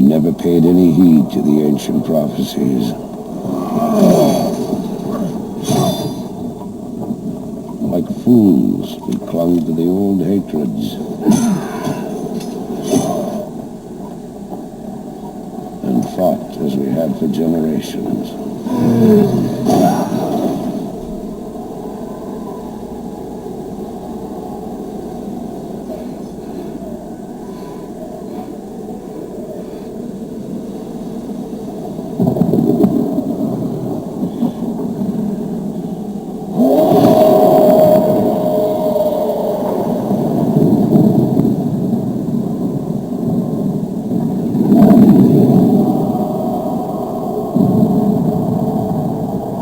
never paid any heed to the ancient prophecies. Like fools, we clung to the old hatreds. And fought as we had for generations.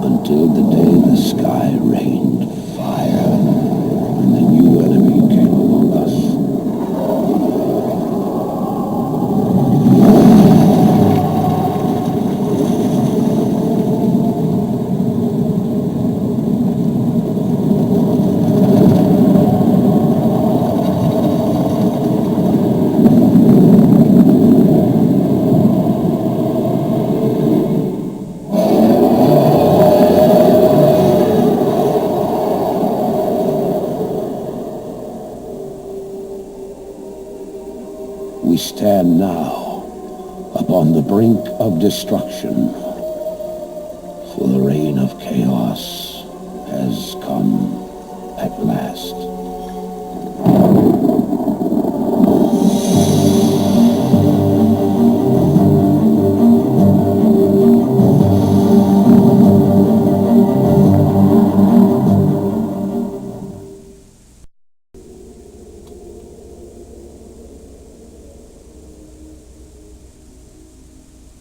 Until the day the sky rained fire, and the new enemy came among us. We stand now upon the brink of destruction, for the reign of chaos has come at last.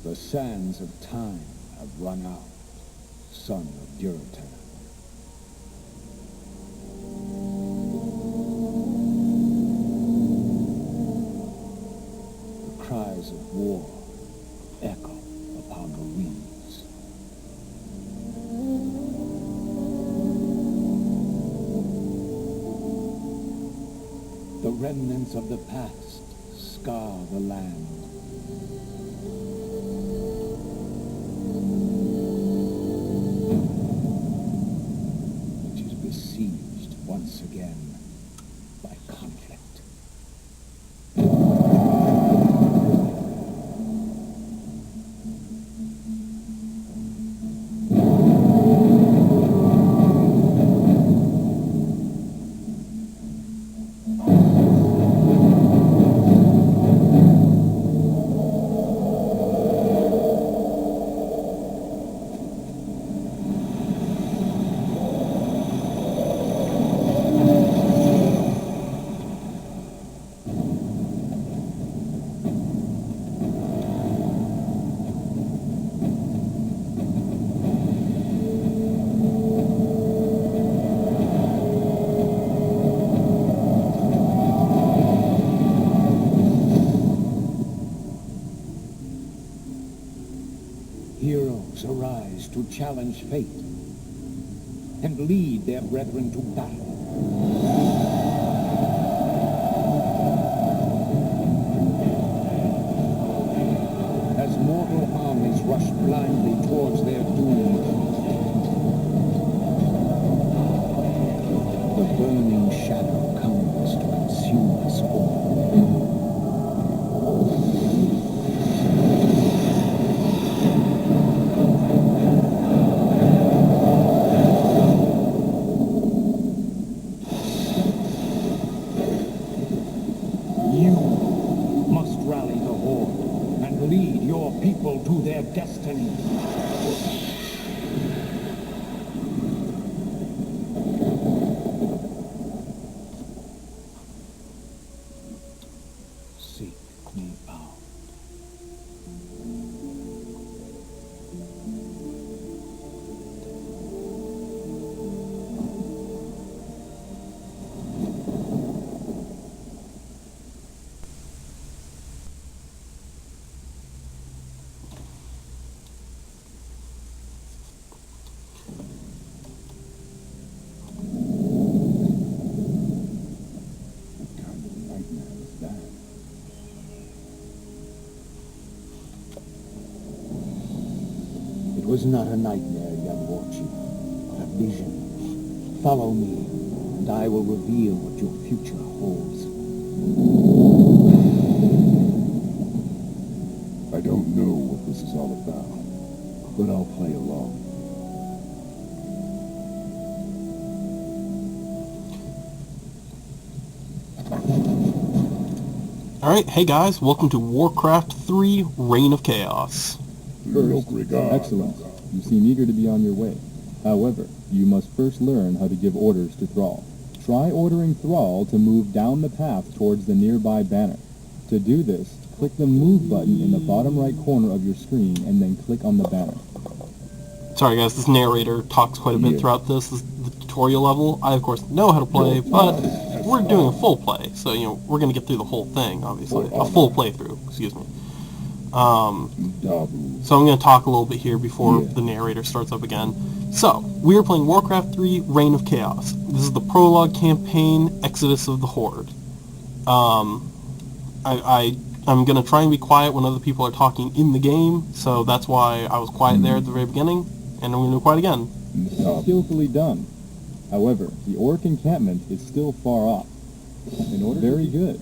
The sands of time have run out, son of Durotan. The cries of war echo upon the winds. The remnants of the past scar the land. Besieged once again by conflict. Heroes arise to challenge fate and lead their brethren to battle. As mortal armies rush blindly towards their doom, the burning shadow comes to consume us all. Rally the horde and lead your people to their destiny. Seek me out. was not a nightmare, young war chief, but a vision. Follow me, and I will reveal what your future holds. I don't know what this is all about, but I'll play along. Alright, hey guys, welcome to Warcraft III, Reign of Chaos. First, Excellent. You seem eager to be on your way. However, you must first learn how to give orders to Thrall. Try ordering Thrall to move down the path towards the nearby banner. To do this, click the Move button in the bottom right corner of your screen and then click on the banner. Sorry guys, this narrator talks quite a bit throughout this is the tutorial level. I of course know how to play, but we're doing a full play, so we're going to get through the whole thing, obviously. A full playthrough, excuse me. So I'm going to talk a little bit here before the narrator starts up again. So, we are playing Warcraft III, Reign of Chaos. This is the prologue campaign, Exodus of the Horde. I'm going to try and be quiet when other people are talking in the game, so that's why I was quiet there at the very beginning, and I'm going to be quiet again. Skillfully done. However, the orc encampment is still far off. Very good.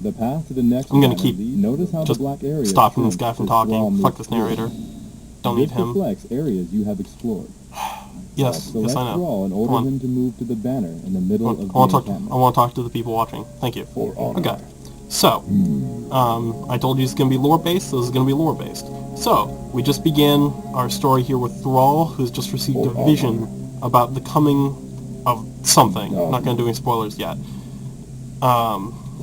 The path to the next I'm gonna banner keep notice how just the black area stopping this shrinks guy from as Thrall talking. moves Fuck this through. narrator. Don't need This him. reflects areas you have explored. Yes, Select yes I know. Thrall and Come order on. him to move to the banner in the middle of the I want encampment. to talk to the people watching. Thank you. For honor. Okay. So, I told you it's going to be lore-based, so this is going to be lore-based. So, we just began our story here with Thrall, who's just received a vision about the coming of something. I'm not going to do any spoilers yet.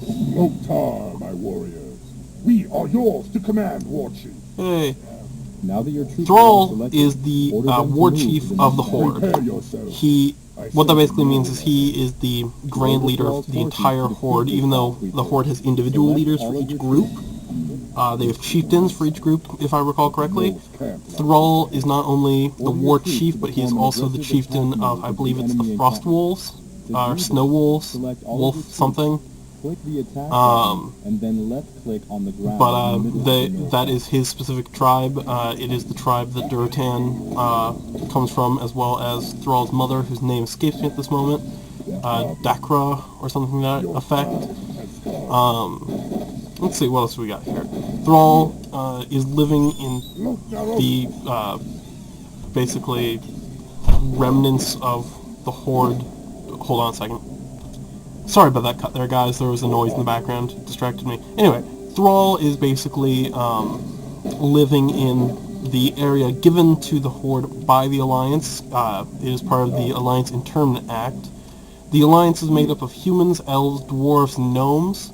Loktar, my warriors. We are yours to command, war chief. Hey. Now that your troops are Thrall selected, is the order them to war move chief to the of the next banner. Horde. Prepare yourselves. What that basically means is he is the grand leader of the entire Horde, even though the Horde has individual leaders for each group. They have chieftains for each group, if I recall correctly. Thrall is not only the war chief, but he is also the chieftain of, I believe it's the Frost Wolves, or Snow Wolves, Wolf something. Click the attack button, and then left click on the ground. But in the middle of the that is his specific tribe. It is the tribe that Durotan comes from, as well as Thrall's mother, whose name escapes me at this moment. Dakra, or something to that effect. Let's see, what else we got here? Thrall is living in the, basically, remnants of the Horde. Hold on a second. Sorry about that cut there, guys. There was a noise in the background. It distracted me. Anyway, Thrall is basically living in the area given to the Horde by the Alliance. It is part of the Alliance Internment Act. The Alliance is made up of humans, elves, dwarves, and gnomes.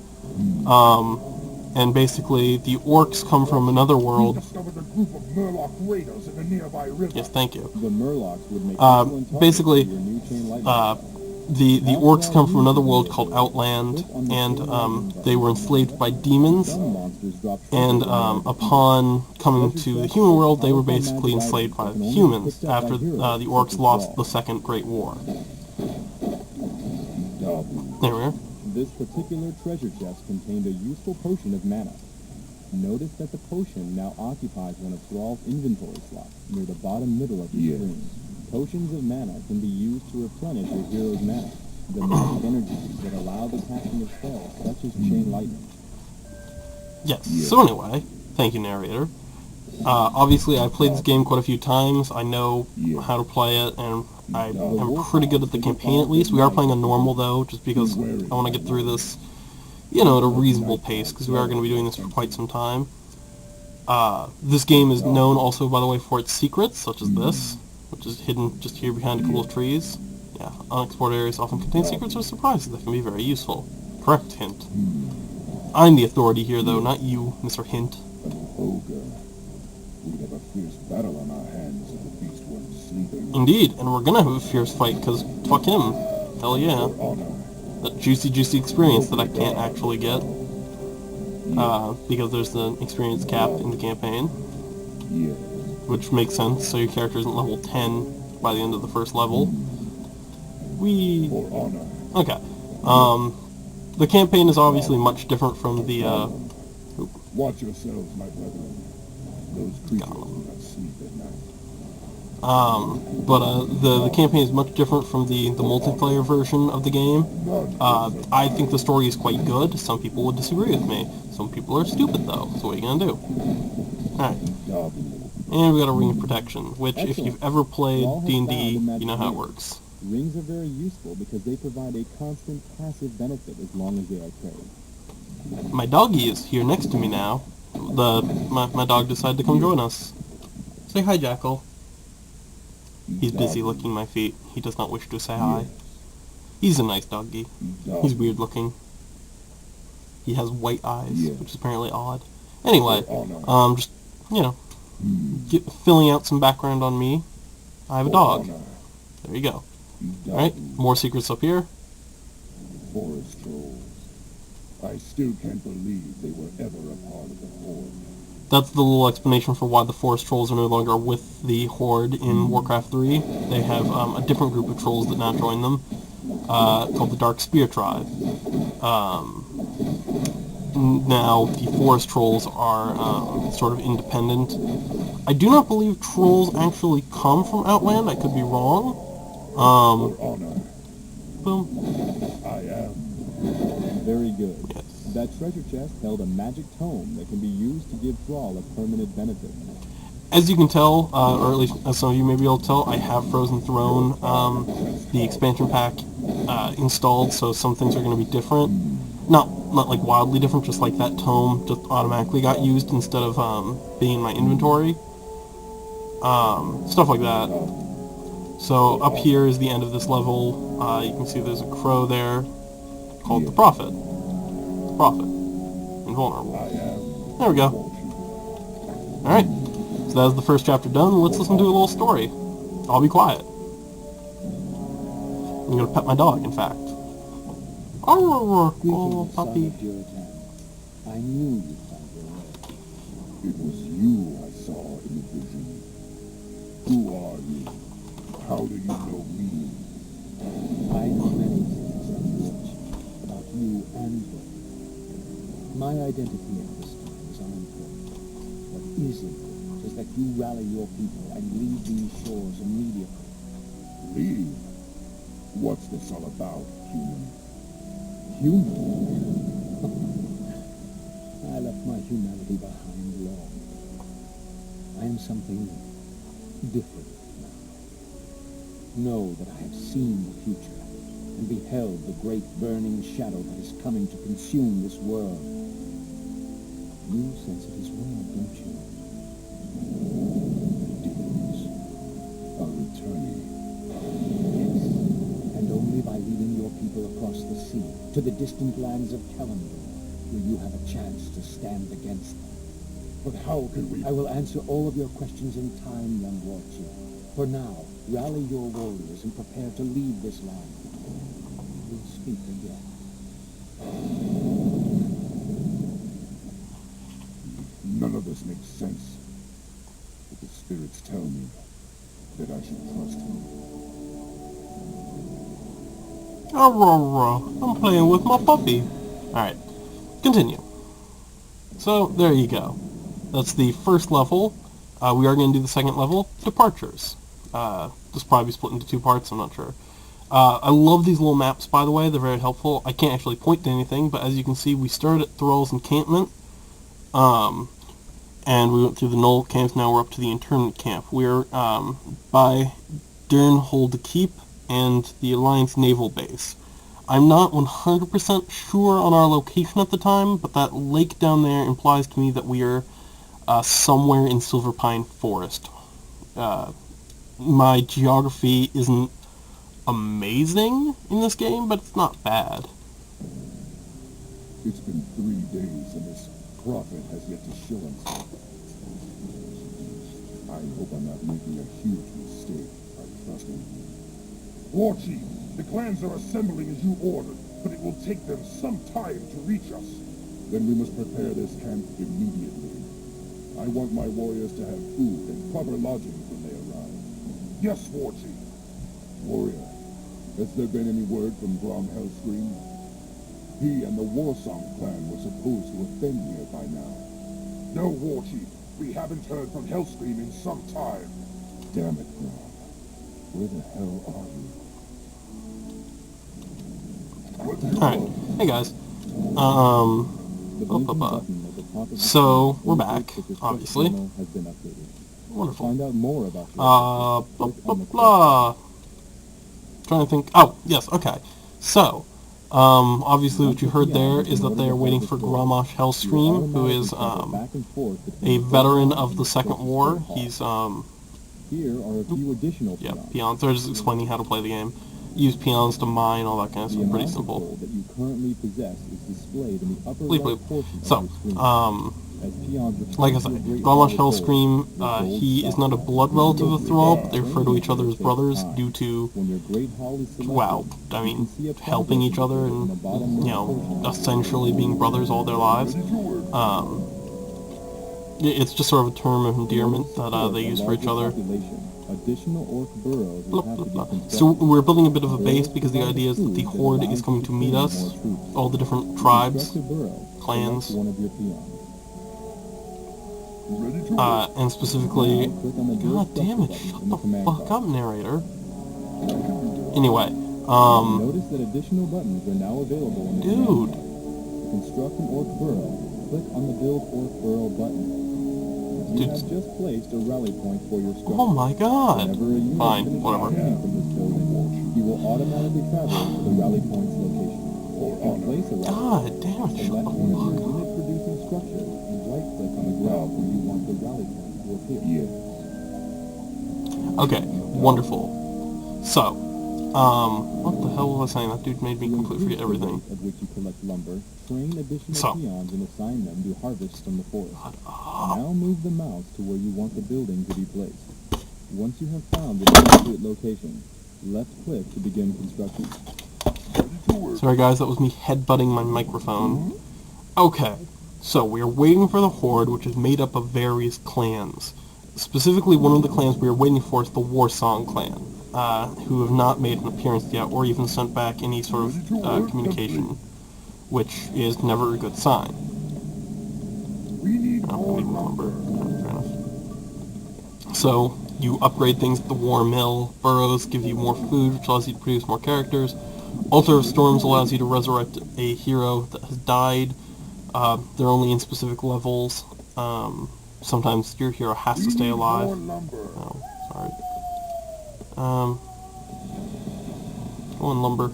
And basically, the orcs come from another world. Discovered a group of Murloc raiders in the nearby river. Yes, thank you. The Murlocs would make excellent targets basically, for your new chain lightning. The orcs come from another world called Outland, and they were enslaved by demons, Some monsters drop and upon coming to the human world, they were basically enslaved by the humans after the orcs lost the Second Great War. There we are. This particular treasure chest contained a useful potion of mana. Notice that the potion now occupies one of Thrall's inventory slots near the bottom middle of your screen. Potions of mana can be used to replenish your hero's mana, the magic energies that allow the casting of spells such as Chain Lightning. Yes, so anyway, thank you, narrator. Obviously, I've played this game quite a few times. I know how to play it, and I am pretty good at the campaign at least. We are playing on normal, though, just because I want to get through this, at a reasonable pace, because we are going to be doing this for quite some time. This game is known also, by the way, for its secrets, such as this, which is hidden just here behind a couple of trees. Yeah, unexplored areas often contain secrets or surprises that can be very useful. Correct hint. I'm the authority here, though, not you, Mr. Hint. Ogre. We have a fierce battle on our hands if the beast wasn't sleeping. Indeed, and we're gonna have a fierce fight, because fuck him. Hell yeah. For honor. That juicy experience that I can't actually get. Because there's an experience cap in the campaign. Yeah. Which makes sense, so your character isn't level 10 by the end of the first level. For honor. Okay. The campaign is obviously much different from the, Watch yourselves, my brethren. Those creatures do not sleep at night. The campaign is much different from the multiplayer version of the game. I think the story is quite good. Some people would disagree with me. Some people are stupid, though. So what are you going to do? Alright. And we got a Ring of Protection, which, if you've ever played D&D, you know how it works. Rings are very useful because they provide a constant passive benefit as long as they are carried. My doggy is here next to me now. My dog decided to come join us. Say hi, Jackal. He's busy licking my feet. He does not wish to say hi. He's a nice doggy. He's weird looking. He has white eyes, which is apparently odd. Anyway, just, you know, filling out some background on me. I have a dog. There you go. Alright, more secrets up here. Forest trolls. I still can't believe they were ever a part of the Horde. That's the little explanation for why the Forest Trolls are no longer with the Horde in Warcraft 3. They have a different group of trolls that now join them, called the Dark Spear Tribe. Now, the Forest Trolls are sort of independent. I do not believe trolls actually come from Outland. I could be wrong. For honor, Boom. I am. Very good. Yes. That treasure chest held a magic tome that can be used to give Thrall a permanent benefit. As you can tell, or at least as some of you may be able to tell, I have Frozen Throne, the expansion pack, installed, so some things are going to be different. Not like wildly different, just like that tome just automatically got used instead of being in my inventory. Stuff like that. So up here is the end of this level. You can see there's a crow there called the Prophet. The Prophet. Invulnerable. There we go. Alright. So that was the first chapter done. Let's listen to a little story. I'll be quiet. I'm going to pet my dog, in fact. Oh, puppy. I knew you'd find your way. It was you I saw in the vision. Who are you? How do you know me? I know many things about you and them. My identity at this time is unimportant. What is important is that you rally your people and leave these shores immediately. Leave? What's this all about, human? Human? I left my humanity behind long. I am something different now. Know that I have seen the future and beheld the great burning shadow that is coming to consume this world. You sense it as well, don't you? Demons are returning. Yes, and only by leading your people across the sea to the distant lands of Kalimdor will you have a chance to stand against them. But how can we... I will answer all of your questions in time, young warchief. For now, rally your warriors and prepare to leave this land. We'll speak again. None of this makes sense. But the spirits tell me that I should trust him. I'm playing with my puppy. Alright, continue. So, there you go. That's the first level. We are going to do the second level, Departures. This will probably be split into two parts, I'm not sure. I love these little maps, by the way. They're very helpful. I can't actually point to anything, but as you can see, we started at Thrall's encampment. And we went through the Knoll camps. Now we're up to the internment camp. We're by Durnhold Keep and the Alliance Naval Base. I'm not 100% sure on our location at the time, but that lake down there implies to me that we are somewhere in Silver Pine Forest. My geography isn't amazing in this game, but it's not bad. It's been 3 days and this prophet has yet to show himself. I hope I'm not making a huge mistake by trusting him. Warchief, the clans are assembling as you ordered, but it will take them some time to reach us. Then we must prepare this camp immediately. I want my warriors to have food and proper lodging when they arrive. Yes, Warchief. Warrior, has there been any word from Grom Hellscream? He and the Warsong clan were supposed to have been here by now. No, Warchief. We haven't heard from Hellscream in some time. Damn it, Ron. Where the hell are you? Alright, hey guys. The blinking button at the top of the So, screen we're indicates back, that your obviously. panel has been updated. To Wonderful. find out more about your Blah, objective, click blah, on the blah. Trying to think. Oh, yes, okay. So, obviously what you heard there is that they are waiting for Grommash Hellscream, who is, a veteran of the Second War. He's, Here are a few additional yeah, peons. peons. They're just explaining how to play the game. Use peons to mine, all that kind of The stuff. Pretty amount of simple. gold that you currently possess is displayed in the upper Bleep, right bleep. portion of So, your screen. As peons return like I to said, your great Grommash hall of Hellscream, gold, your he gold is not a stockpile blood is relative of filled. Thrall, but they refer to Training each other as takes brothers time. due to, When your great hall is selected, well, I you mean, can see a helping progress each other indicator in and, the bottom you right know, portion of essentially being brothers all their lives. It's just sort of a term of endearment that they use for each other. Additional orc burrows will have to be constructed. So we're building a bit of a base because the idea is that the Horde is coming to meet us, all the different tribes, clans, One of your peons. and specifically, god damn it, shut the fuck up, narrator. Anyway, Notice that additional buttons are now available in the dude, To construct an orc burrow, click on the Build Orc Burrow button. You Dude. have just placed a rally point for your structure. oh my god. Whenever a unit Fine, finishes whatever. training from this building, he will automatically travel to the rally point's location. To place a rally God damn it, shut select the one of fuck your up. unit-producing structures and right-click on the ground where you want the rally point to appear. Okay, wonderful. So, what the hell was I saying? That dude made me To completely forget increase the everything. rate at which you collect lumber, train additional So. peons and assign them to harvest from the forest. Oh, Now move the mouse to where you want the building to be placed. Once you have found the appropriate location, left-click to begin construction. sorry guys, that was me headbutting my microphone. Okay, so we are waiting for the Horde, which is made up of various clans. Specifically, one of the clans we are waiting for is the Warsong clan, who have not made an appearance yet, or even sent back any sort of communication, which is never a good sign. Oh, remember. Fair enough. So, you upgrade things at the War Mill, Burrows give you more food, which allows you to produce more characters. Altar of Storms allows you to resurrect a hero that has died. They're only in specific levels. Sometimes your hero has to stay alive. Oh, sorry. Come on, lumber.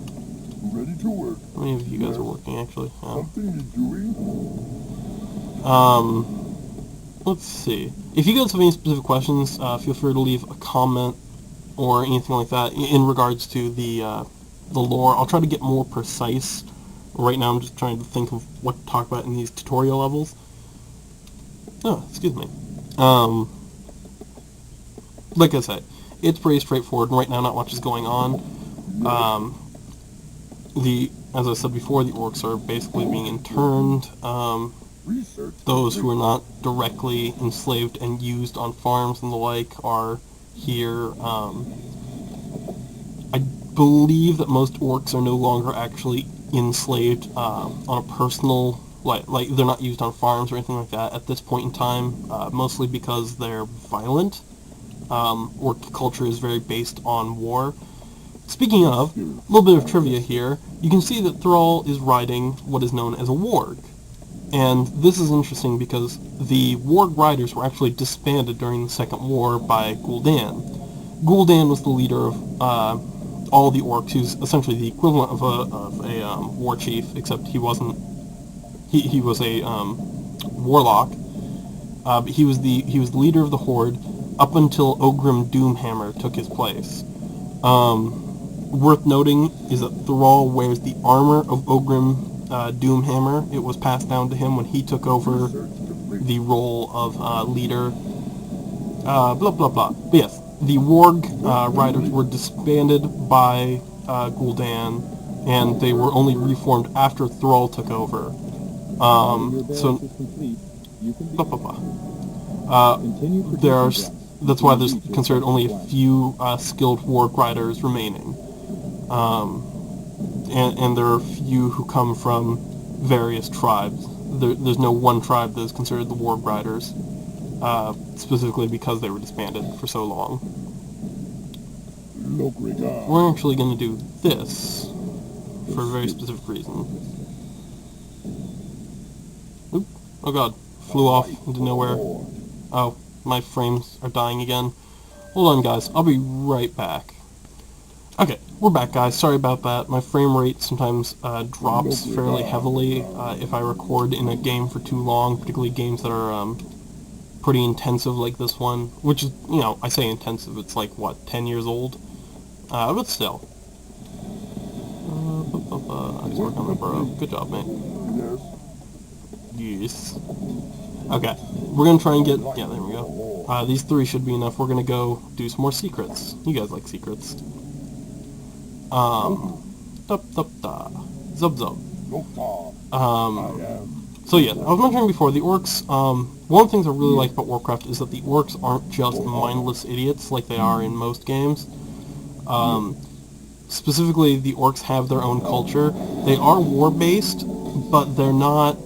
Ready to work. How many of you guys are working, actually? Something you're doing? Let's see. If you guys have any specific questions, feel free to leave a comment or anything like that in regards to the lore. I'll try to get more precise. Right now I'm just trying to think of what to talk about in these tutorial levels. Oh, excuse me. Like I said, it's pretty straightforward, and right now not much is going on. As I said before, the orcs are basically being interned. Those who are not directly enslaved and used on farms and the like are here. I believe that most orcs are no longer actually enslaved on a personal, like they're not used on farms or anything like that at this point in time, mostly because they're violent. Orc culture is very based on war. Speaking of, a little bit of trivia here, you can see that Thrall is riding what is known as a warg. And this is interesting because the warg riders were actually disbanded during the Second War by Gul'dan. Gul'dan was the leader of all the orcs. He was essentially the equivalent of a war chief, except he wasn't. He was a warlock. But he was the leader of the Horde up until Ogrim Doomhammer took his place. Worth noting is that Thrall wears the armor of Ogrim Doomhammer. It was passed down to him when he took over the role of leader. Blah blah blah. But yes, the Warg riders were disbanded by Gul'dan, and they were only reformed after Thrall took over. So blah blah blah. That's why there's considered only a few skilled warg riders remaining. And there are a few who come from various tribes. There's no one tribe that is considered the warg riders. specifically because they were disbanded for so long. Lokrigar. We're actually going to do this for a very specific reason. Oop, oh god, flew off into nowhere. Oh, my frames are dying again. Hold on, guys, I'll be right back. Okay, we're back, guys. Sorry about that. My frame rate sometimes drops fairly heavily if I record in a game for too long, particularly games that are pretty intensive like this one, which is, you know, I say intensive, it's like, what, 10 years old? But still. He's working on the burrow. Good job, mate. Yes. Okay, we're gonna try and get, yeah, there we go. These 3 should be enough. We're gonna go do some more secrets. You guys like secrets. Zub zub. So yeah, I was mentioning before, the orcs, one of the things I really like about Warcraft is that the orcs aren't just mindless idiots like they are in most games. Specifically, the orcs have their own culture. They are war-based, but they're not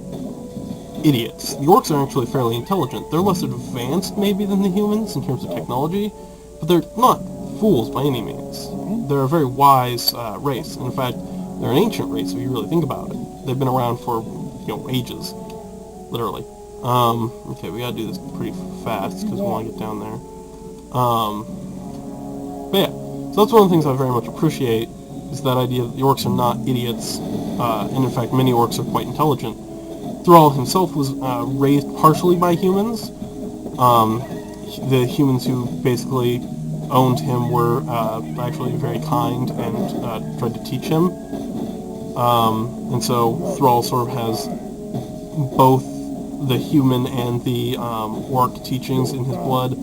idiots. The orcs are actually fairly intelligent. They're less advanced, maybe, than the humans in terms of technology, but they're not fools by any means. They're a very wise race. In fact, they're an ancient race if you really think about it. They've been around for, you know, ages, literally. Okay, we gotta do this pretty fast because we want to get down there. But yeah, so that's one of the things I very much appreciate, is that idea that the orcs are not idiots, and in fact many orcs are quite intelligent. Thrall himself was raised partially by humans. The humans who basically owned him were actually very kind and tried to teach him. And so Thrall sort of has both the human and the orc teachings in his blood,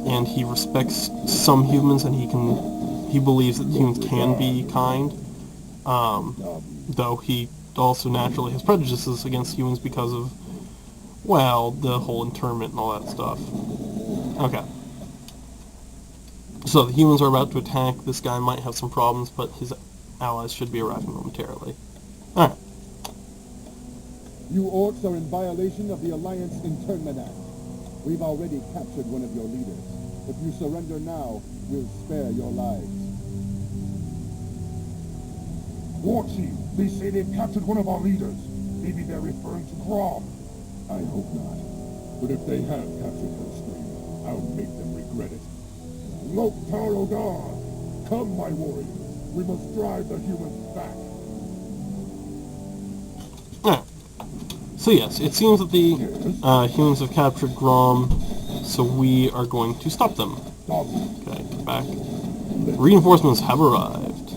and he respects some humans, and he believes that humans can be kind, though he also naturally has prejudices against humans because of, well, the whole internment and all that stuff. Okay. So the humans are about to attack. This guy might have some problems, but his allies should be arriving momentarily. Alright. You orcs are in violation of the Alliance Internment Act. We've already captured one of your leaders. If you surrender now, we'll spare your lives. War Chief, they say they've captured one of our leaders. Maybe they're referring to Grom. I hope not. But if they have captured her screen, I'll make them regret it. Loktarogar! Come, my warriors. We must drive the humans back. Alright. So yes, it seems that the humans have captured Grom, so we are going to stop them. Okay, get back. Reinforcements have arrived.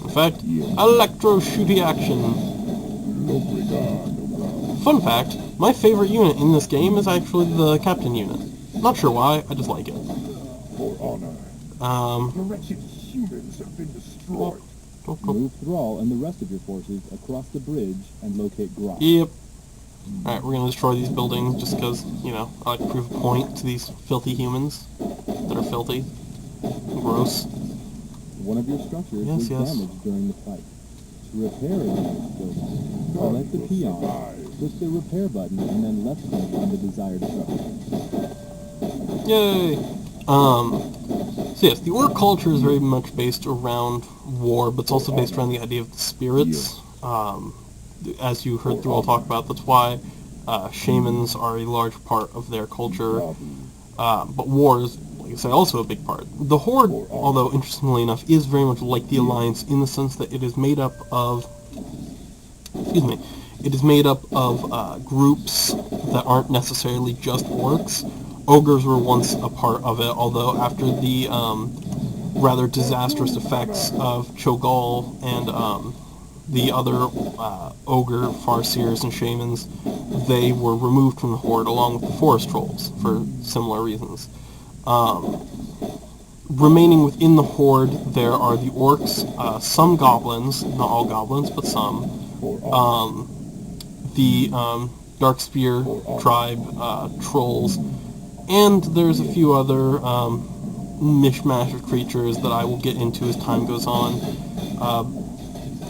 In fact, electro-shooty action. Fun fact, my favorite unit in this game is actually the captain unit. Not sure why, I just like it. The wretched humans have been destroyed. Move Thrall and the rest of your forces across the bridge and locate Grok. Yep. Alright, we're gonna destroy these buildings just because, you know, I like to prove a point to these filthy humans that are filthy and gross. One of your structures was damaged during the fight. To repair a damaged building, select the peon, click the repair button, and then left click on the desired structure. Yay! So yes, the orc culture is very much based around war, but it's also based around the idea of the spirits. As you heard Thrall talk about, that's why shamans are a large part of their culture. But war is, like I said, also a big part. The Horde, although interestingly enough, is very much like the Alliance in the sense that it is made up of, groups that aren't necessarily just orcs. Ogres were once a part of it, although after the rather disastrous effects of Cho'Gall and the other ogre farseers and shamans, they were removed from the Horde along with the forest trolls for similar reasons. Remaining within the Horde, there are the orcs, some goblins, not all goblins, but some, the Darkspear tribe, trolls, and there's a few other mishmash of creatures that I will get into as time goes on.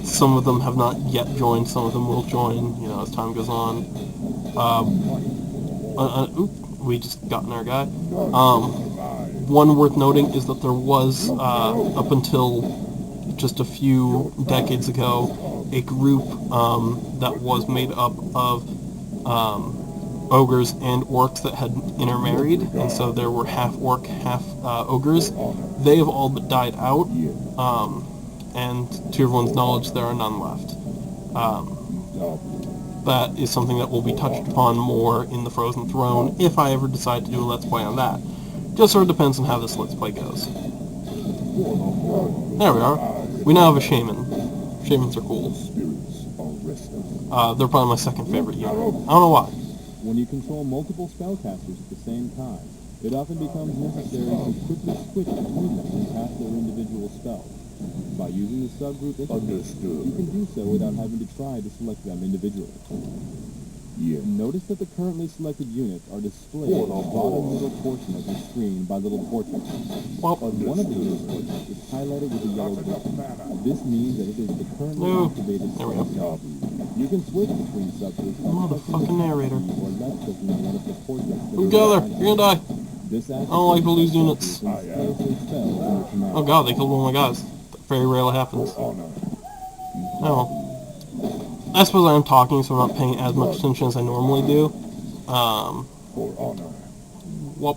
Some of them have not yet joined, some of them will join, you know, as time goes on. Oop, we just got in our guy. One worth noting is that there was, up until just a few decades ago, a group that was made up of ogres and orcs that had intermarried, and so there were half orc, half ogres. They have all but died out, and to everyone's knowledge, there are none left. That is something that will be touched upon more in the Frozen Throne if I ever decide to do a Let's Play on that. Just sort of depends on how this Let's Play goes. There we are. We now have a shaman. Shamans are cool. They're probably my second favorite unit. I don't know why. When you control multiple spellcasters at the same time, it often becomes necessary to quickly switch between them and cast their individual spells. By using the subgroup interface, you can do so without having to try to select them individually. Notice that the currently selected units are displayed in the bottom middle portion of your screen by little portraits. Well, One of the unit portraits is highlighted with a yellow glow. This means that it is the currently activated subgroup. You can switch between subgroups by motherfucking narrator. or left clicking on one of the portraits. Move together. You're gonna die. This I don't like to lose units. Oh god, they killed one of my guys. That very rarely happens. Oh. I suppose I am talking, so I'm not paying as much attention as I normally do. Well,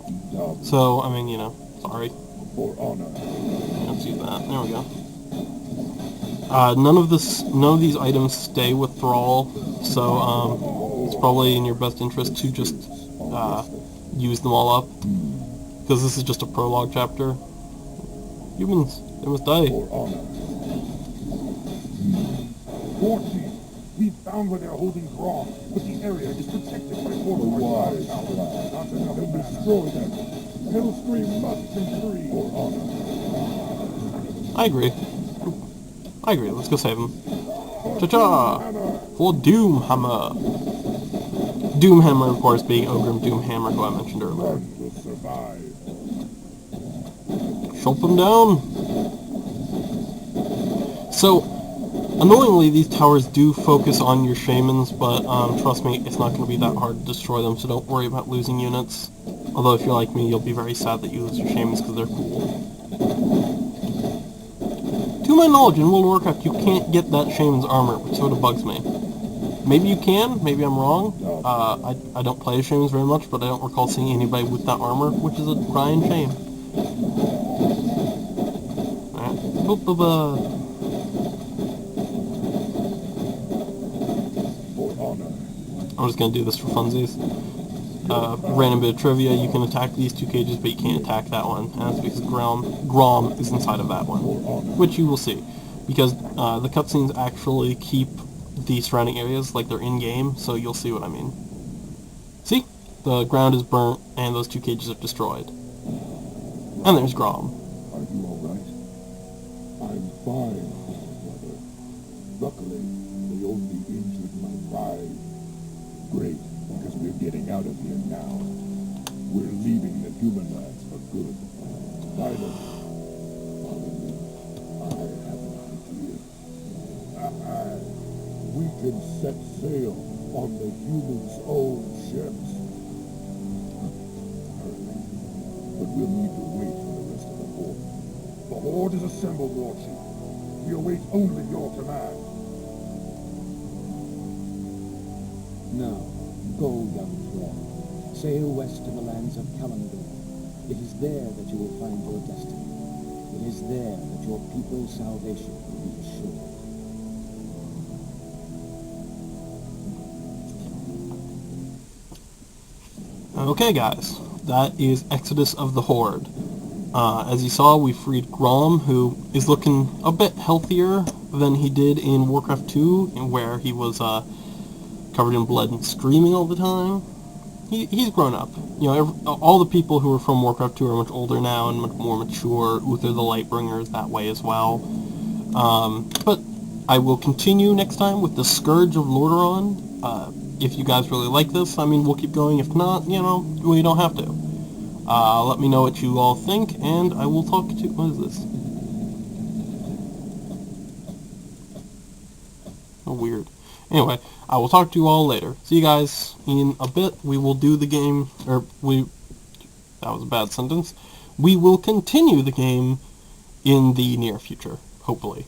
so, I mean, you know, sorry. Let's use that. There we go. None of these items stay with Thrall, so it's probably in your best interest to just use them all up, because this is just a prologue chapter. Humans, they must die. We found where they're holding Grom, but the area is protected by fortified towers. Not enough to destroy them. Hellstream must be free. I agree. Let's go save him. Cha-cha! For Doomhammer. Doomhammer, of course, being Ogrim Doomhammer, who I mentioned earlier. Will survive. Chop him down! So, annoyingly, these towers do focus on your shamans, but trust me, it's not going to be that hard to destroy them, so don't worry about losing units. Although, if you're like me, you'll be very sad that you lose your shamans because they're cool. To my knowledge, in World of Warcraft, you can't get that shaman's armor, which sort of bugs me. Maybe you can, maybe I'm wrong. I don't play as shamans very much, but I don't recall seeing anybody with that armor, which is a crying shame. Alright. Boop, boop, I'm just going to do this for funsies. Random bit of trivia, you can attack these two cages, but you can't attack that one. And that's because Grom is inside of that one. Which you will see. Because the cutscenes actually keep the surrounding areas like they're in-game, so you'll see what I mean. See? The ground is burnt, and those two cages are destroyed. And there's Grom. Are you alright? I'm fine, brother. Luckily, they only injured my pride. Great, because we're getting out of here now. We're leaving the human lands for good. Finally, I have an idea. We can set sail on the humans' own ships. But we'll need to wait for the rest of the Horde. The Horde is assembled, Warchief. We await only your command. Now, go, young Thrall. Sail west to the lands of Kalimdor. It is there that you will find your destiny. It is there that your people's salvation will be assured. Okay, guys. That is Exodus of the Horde. As you saw, we freed Grom, who is looking a bit healthier than he did in Warcraft II, where he was covered in blood and screaming all the time. He's grown up. You know, all the people who are from Warcraft II are much older now and much more mature. Uther the Lightbringer is that way as well. But I will continue next time with the Scourge of Lordaeron. If you guys really like this, I mean, we'll keep going. If not, you know, we don't have to. Let me know what you all think, and I will talk to... What is this? Oh, weird. Anyway, I will talk to you all later. See you guys in a bit. We will do the game, that was a bad sentence. We will continue the game in the near future, hopefully.